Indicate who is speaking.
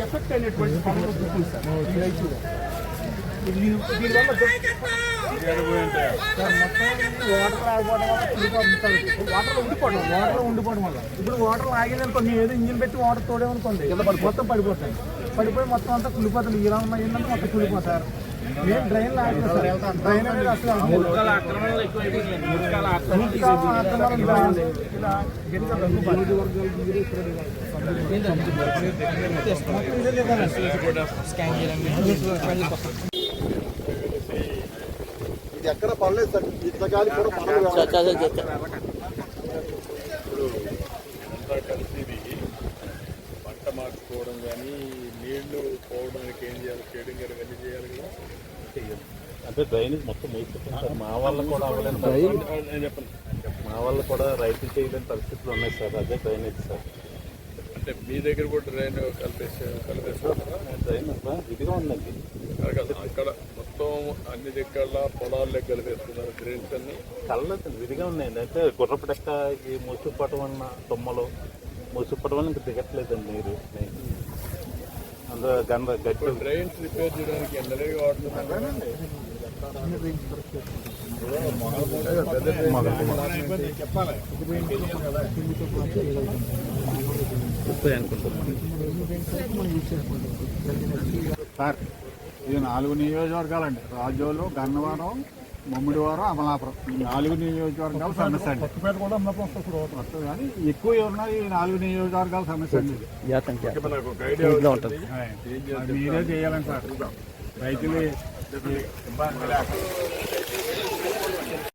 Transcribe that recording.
Speaker 1: Effect అయినటువంటి water ఉండిపోవడం వల్ల ఇప్పుడు వాటర్ ఆగేదనుకోండి, ఏదో ఇంజిన్ పెట్టి వాటర్ తోడేమనుకోండి మొత్తం పడిపోతాయి. పడిపోయి మొత్తం అంతా కుళ్ళిపోతుంది. ఇలా ఉన్న ఏంటంటే మొత్తం కుళ్ళిపోతారు. మేము డ్రైన్ లాగలేదు సార్. డ్రైన్ అనేది అసలు
Speaker 2: ఇది ఎక్కడ పడలేదు సార్. ఇంతకాలం కూడా పంట మార్చుకోవడం కానీ, నీళ్లు పోవడానికి ఏం చేయాలి, షేడింగ్ కానీ ఇవన్నీ చేయాలి కదా.
Speaker 3: అంటే డ్రైనేజ్ మొత్తం మూసుకుంటుంది సార్. మా వాళ్ళు కూడా అవ్వలేని నేను చెప్పండి, మా వాళ్ళు కూడా రైతులు చేయలేని పరిస్థితులు ఉన్నాయి సార్. అదే డ్రైనేజ్ సార్.
Speaker 2: అంటే మీ దగ్గర కూడా డ్రైన్ కలిపేస్తారు.
Speaker 3: డ్రైన్ ఇదిగా ఉందండి
Speaker 2: అక్కడ మొత్తం అన్ని దగ్గర పొలాల్లో కలిపేస్తున్నారు డ్రైన్స్ అన్ని.
Speaker 3: కళ్ళదు విడిగా ఉన్నాయండి. అంటే గుర్రపు డెక్క ఈ మూసుకుపోవటం వలన తుమ్మలు మూసుకుపోవడం వల్ల ఇంకా దిగట్లేదండి నీరు. అందులో గట్టి
Speaker 2: డ్రైన్స్ రిపేర్ చేయడానికి ఎండలే వాడుతున్నారు.
Speaker 4: సార్ ఇది 4 నియోజకవర్గాలండి. రాజోలు, గన్నవరం, ముమ్మిడివారం, అమలాపురం. ఈ 4 నియోజకవర్గాల సమస్య అండి. వస్తుంది కానీ ఎక్కువ ఉన్నాయి ఈ 4 నియోజకవర్గాల సమస్య అండి. మీరే చేయాలండి సార్. రైతులు ఇబ్బంది లేక